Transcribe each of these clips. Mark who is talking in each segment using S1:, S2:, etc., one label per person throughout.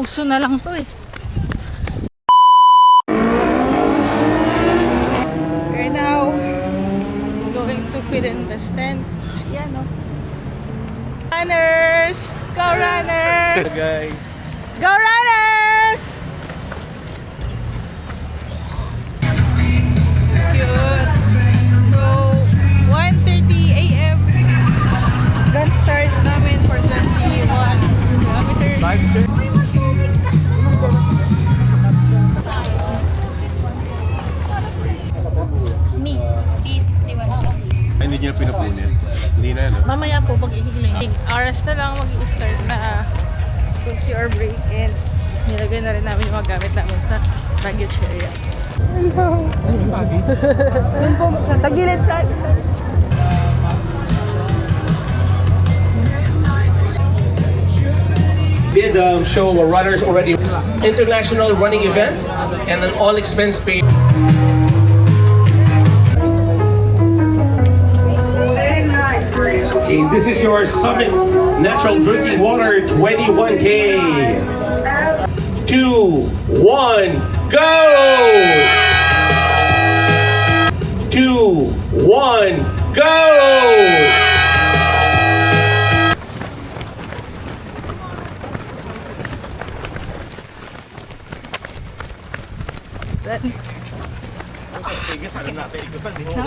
S1: Puso na lang to eh. We're now going to fill in the stand. Ayan o. Runners! Go runners!
S2: Guys,
S1: Go runners! Cute. So, 1:30 a.m. Gun start namin for 21 kilometers.
S2: live stream.
S3: Me, B6176.
S2: Ay, hindi niyo pinupunit. Hindi na yan.
S1: Mamaya po mag-ihiling. Oras na lang mag-i-start na CR break and nilagay na rin namin yung mga gamit namin sa baggage area. Doon po sa gilid sa
S4: Did show our runners already international running event and an all expense paid. Okay, this is your Summit Natural Drinking Water 21K. 2, 1, go! 2, 1, go!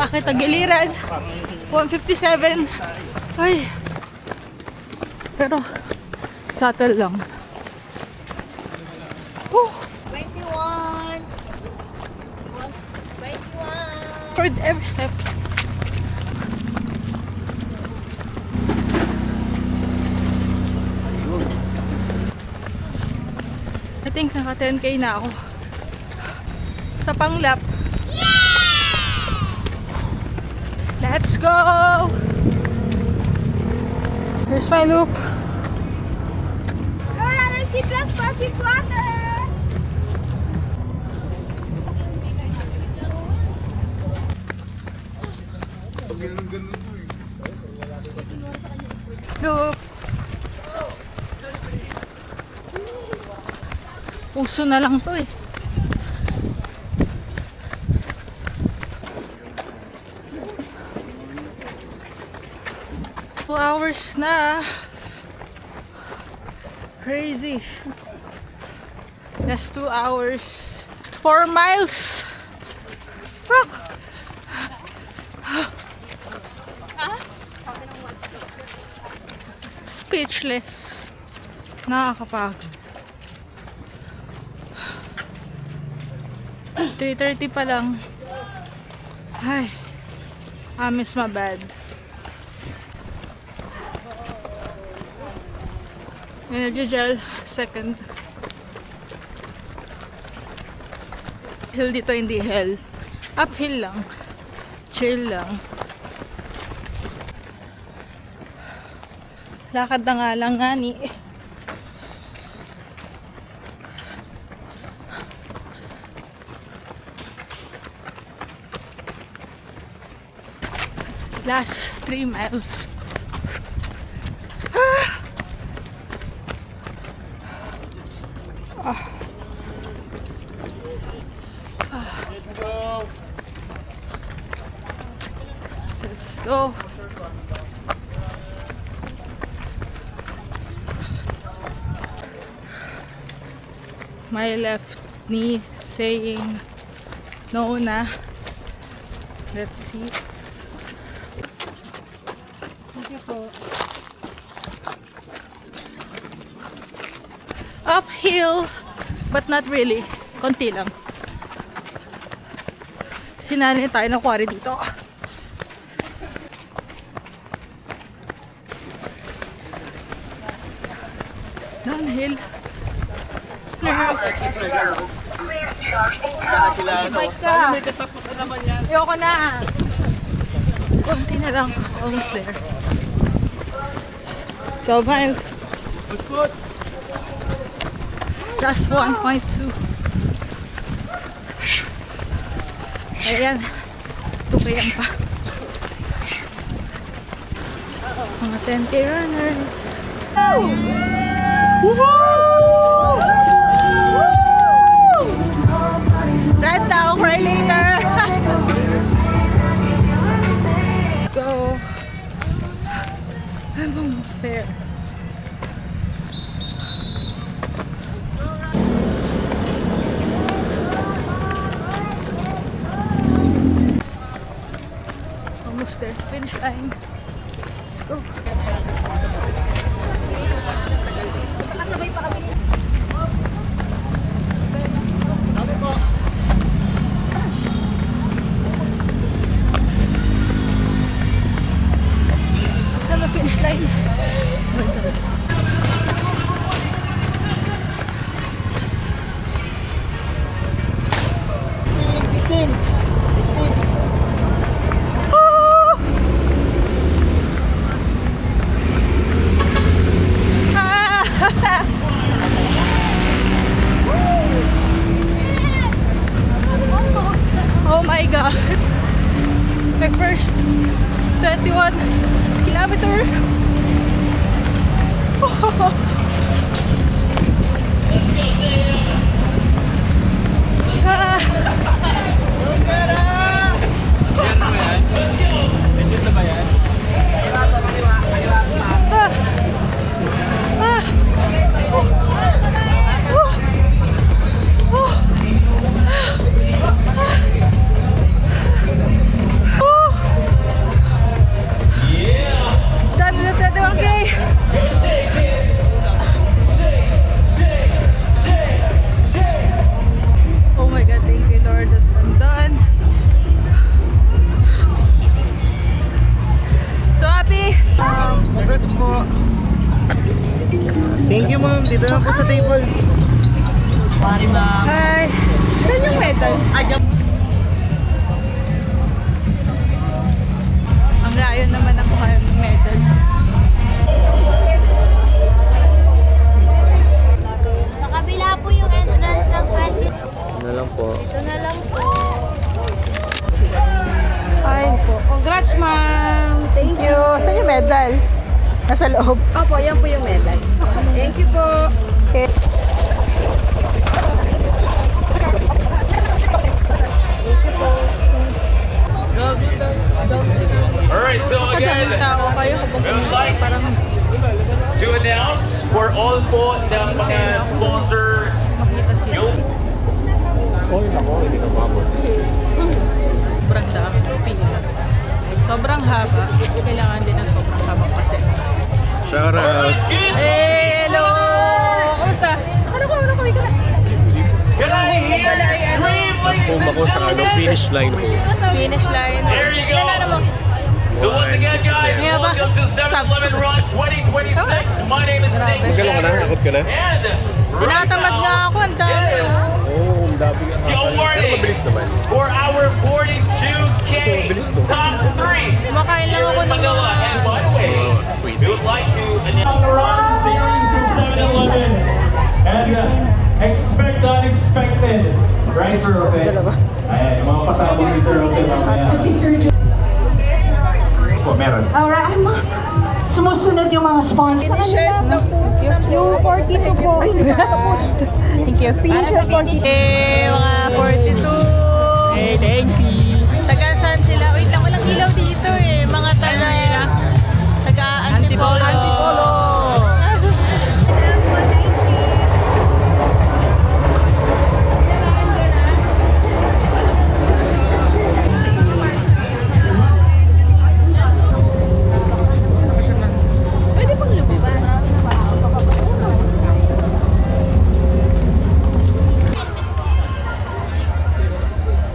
S1: nakakitagiliran. 157. Ay. Pero subtle lang.
S3: 21. 21.
S1: For every step. I think naka 10k na ako. Sa panglap. Let's go! Here's my loop.
S3: Go runners, C++ with water.
S1: Loop. Puso na lang to eh. Two hours na. Crazy. That's 2 hours. 4 miles. Fuck. Speechless. Nakakapagod. 3:30 pa lang. Ay. I miss my bed. Energy gel, second. Hill dito, hindi hell. Uphill lang. Chill lang. Lakad na nga lang nga ni. Last 3 miles. Let's go. My left knee saying no na. Let's see. Thank you po. Uphill, but not really. Konti lang. Sinanay tayo ng quarry dito. Downhill. Nurse. Bike ka. Ayoko na. Konti na lang. Almost there. 12 miles. Just 1.2. Ayan. 2km pa. Mga 10k runners. Woohoo! Try later. Go. I'm almost there. Almost there's finish line. Let's go.
S3: Kasabay pa kami.
S1: Saan na finish line? Oh my god. My first 21 kilometer. Done with the 21K. Oh my god, thank you Lord that I'm done. So happy.
S5: Congrats po. Thank you ma'am. Dito na po sa table.
S1: Hi. Saan yung medal? Ang layo naman nakuha ng medal.
S3: Sa kabila po yung entrance ng canteen.
S5: Ano lang po.
S3: Ito na lang po.
S1: Hi.
S6: Congrats, ma'am.
S1: Thank you. Saan yung medal? Nasa loob.
S6: Opo, yan po yung medal. Thank you po.
S1: Okay.
S7: Alright, so
S1: Kadaming
S7: again,
S1: tao kayo kapag
S7: we would like
S1: parang
S7: to announce for all po ng mga sponsors
S1: makita sila.
S7: yung
S1: Sobrang dami pila. Sobrang haba. Kailangan din ng sobrang haba kasi.
S2: Shout out.
S1: Hey, hello! Kamusta? Ano kami ka na?
S7: Can I hear scream, ladies
S2: Kung
S7: and
S2: ako sa finish line ho.
S1: Finish line.
S7: There you go. So once again, guys,
S1: Yeah, ba?
S7: welcome to 7-Eleven Run 2026. My name is Nick
S1: Grabe.
S2: Magkano ka na?
S7: Jagger.
S2: Akot ka na?
S7: And
S1: Tinatamad nga ako. Ang dami.
S7: is
S2: Oo, ang dami nga.
S7: the
S2: Pero
S7: awarding
S2: mabilis naman.
S7: for our 42K
S2: Mabilis to.
S7: top 3
S1: Kumakain lang
S7: here
S1: ako
S7: in
S1: ng
S7: Manila. And by the way,
S2: Sweet.
S7: we would like to announce the run series to 7-Eleven.
S8: And expect the unexpected. Right, Sir Jose? Ayan, yung mga pasabog ni Sir Jose mamaya.
S9: Si Sir Joe.
S8: Po, meron.
S9: Alright, sumusunod yung mga sponsors.
S6: Shares na po.
S9: Yung 42 po.
S1: Thank you. Hey, mga 42. Hey, thank you. Taga saan sila? Wait lang, walang ilaw dito eh. Mga taga Antipolo. Pwede pang lumabas.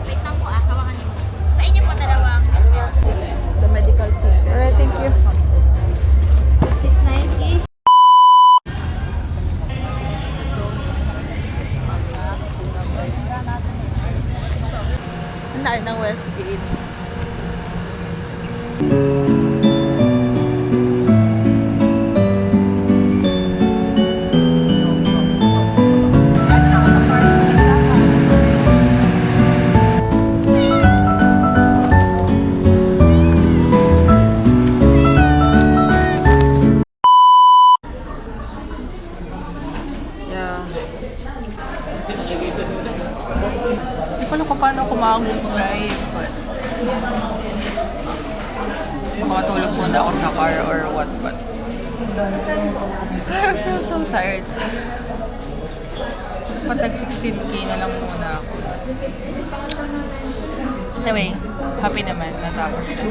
S3: Wait lang po hawakan niyo. Sa inyo po dalawang.
S1: Alright, thank you.
S3: 666
S1: paano ko makag-drive. But makatulog muna ako sa car or what, but I feel so tired. Patag 16K na lang muna ako. Anyway, happy naman natapos siya.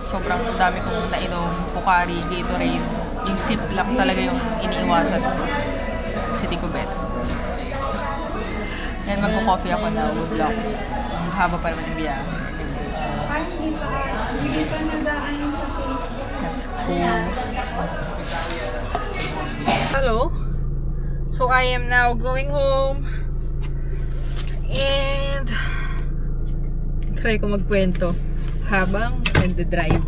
S1: Sobrang dami kong nainom, Pocari, Gatorade. Yung sip lang talaga yung iniiwasan ko. Kasi di ko bet. Yan, magko-coffee ako na woodblock. Ang haba pa naman yung biyahe. That's cool. Hello. So I am now going home. And try ko magkwento habang nagde-drive.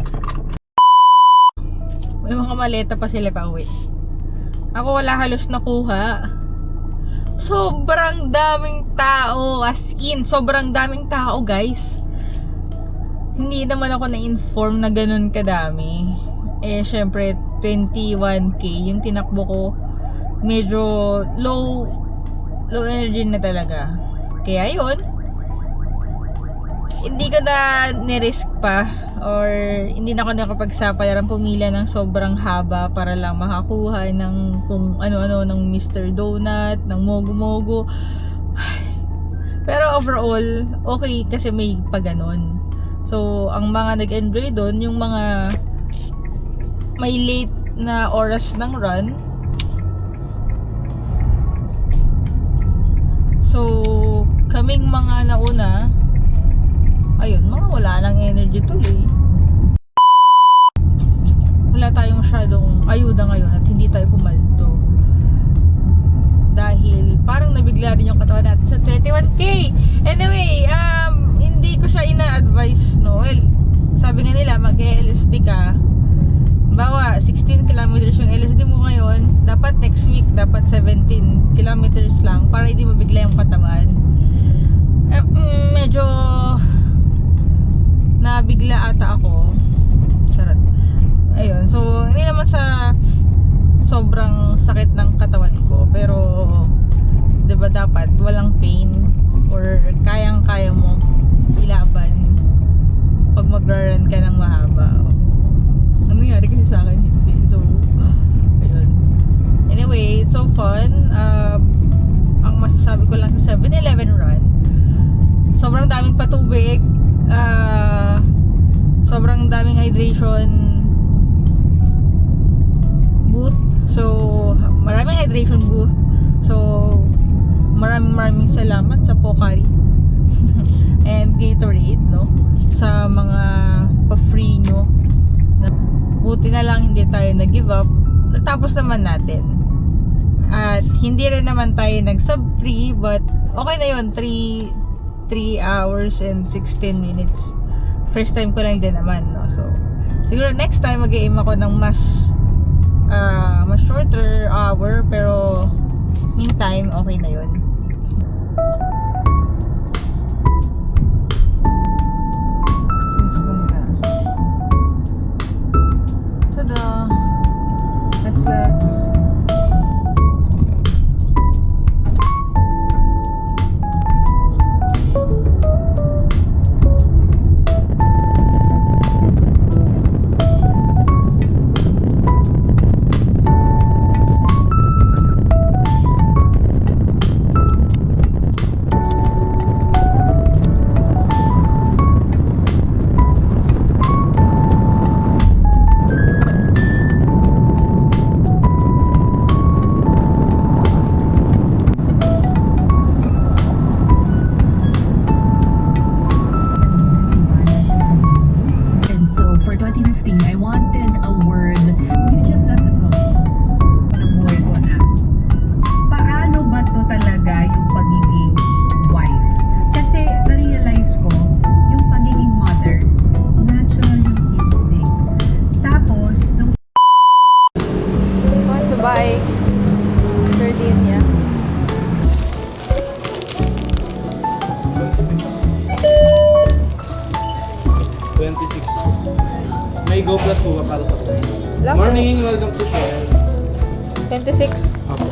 S1: May mga maleta pa sila pa uwi. Ako wala halos nakuha. Sobrang daming tao. As in, sobrang daming tao, guys. Hindi naman ako na-inform na ganun kadami. Eh, syempre, 21K yung tinakbo ko. Medyo low energy na talaga. Kaya yun, hindi ko na nirisk pa or hindi na ako nakapagsapayaran pumila ng sobrang haba para lang makakuha ng kung ano-ano ng Mr. Donut, ng Mogo-Mogo. Pero overall, okay kasi may paganon. So, ang mga nag-enjoy doon, yung mga may late na oras ng run. So, kaming mga nauna, ayun, mga wala lang energy tuloy. Wala tayong masyadong ayuda ngayon at hindi tayo pumaldo. Dahil parang nabigla rin yung katawan natin sa 21K. Anyway, hindi ko siya ina-advise, no? Well, sabi nga nila, mag-LSD ka. Bawa, 16 kilometers yung LSD mo ngayon. Dapat next week, dapat 17 kilometers lang para hindi mabigla yung katawan. Medyo nabigla ata ako. Charot. Ayun. So, hindi naman sa sobrang sakit ng katawan ko. Pero, diba dapat walang pain or kayang-kaya mo ilaban pag mag-run ka ng mahaba. Ano nangyari kasi sa akin? Hindi. So, ayun. Anyway, so fun. Ang masasabi ko lang sa 7-Eleven run, sobrang daming patubig. Sobrang daming hydration booth. So, maraming hydration booth. So, maraming salamat sa Pocari and Gatorade, no? Sa mga pa-free nyo. Buti na lang hindi tayo nag-give up. Natapos naman natin. At hindi rin naman tayo nag-sub 3, but okay na yun. 3 hours and 16 minutes. First time ko lang din naman, no? So, siguro next time mag-aim ako ng mas shorter hour, pero meantime, okay na yun. Since Bungas. Tada! Let's relax. Bye. Sardinia.
S5: May GoPro 2 para sa
S1: Love
S5: morning, welcome to share.
S1: 26.
S5: Ako.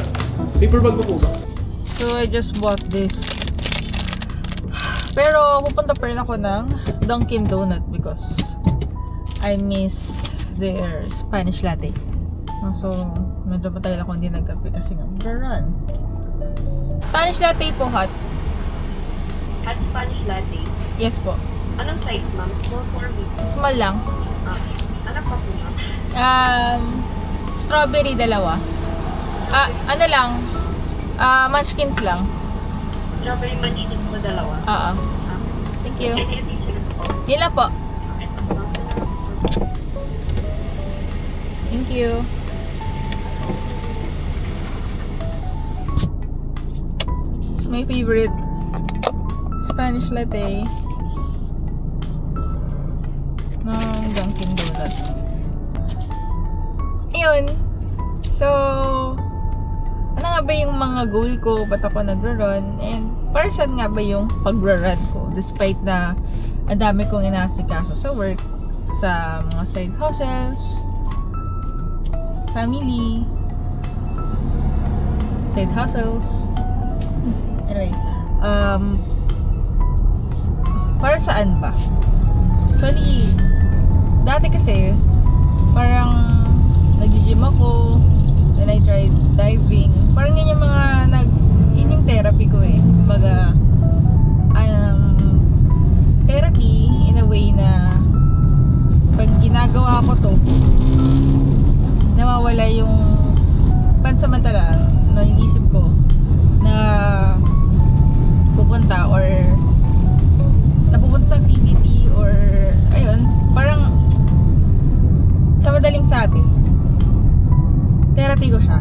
S4: Paper bag mo po ba?
S1: So, I just bought this. Pero, pupunta pa rin ako ng Dunkin' Donut because I miss their Spanish latte. So, medyo matagal ako hindi nagkape kasi nga run. Spanish latte po, hot.
S6: At Spanish latte.
S1: Yes po.
S6: Anong size, ma'am? For me.
S1: Small lang.
S6: Ano pa po, ma'am?
S1: Strawberry dalawa. Ano lang? Munchkins lang.
S6: Strawberry munchkins po dalawa.
S1: Thank you.
S6: Any additional po?
S1: Yun lang po. Thank you. It's my favorite Spanish latte ng Dunkin' Donut. Ayun. So, ano nga ba yung mga goal ko? Ba't ako nagra-run? And para saan nga ba yung pagra-run ko? Despite na ang dami kong inaasikaso sa work, sa mga side hustles, family, side hustles. Anyway, para saan ba? Actually, dati kasi, parang nag-gym ako, then I tried diving. Parang yun yung mga yun yung therapy ko eh. Kumbaga, therapy in a way na pag ginagawa ko to, nawawala yung pansamantala na yung isip ko na pupunta or napupunta sa activity or ayun, parang sa madaling sabi, therapy ko siya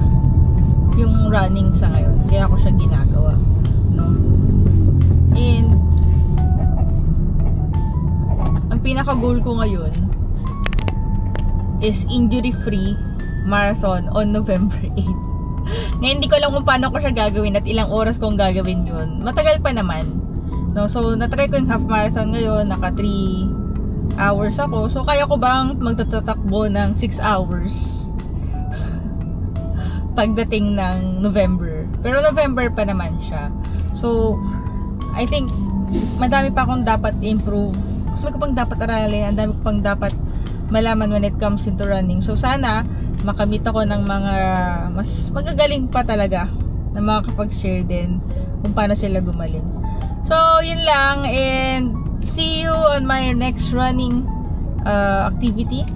S1: yung running sa ngayon, kaya ako siya ginagawa, no? And ang pinaka goal ko ngayon is injury-free marathon on November 8. Ngayon, hindi ko alam kung paano ko siya gagawin at ilang oras kong gagawin yun. Matagal pa naman. No? So, natry ko yung half marathon ngayon. Naka 3 hours ako. So, kaya ko bang magtatatakbo ng 6 hours pagdating ng November? Pero November pa naman siya. So, I think madami pa akong dapat improve. Kasi ko pang dapat aralin. Ang dami ko pang dapat malaman when it comes into running. So, sana makamit ako ng mga mas magagaling pa talaga na makakapag-share din kung paano sila gumaling. So, yun lang, and see you on my next running activity.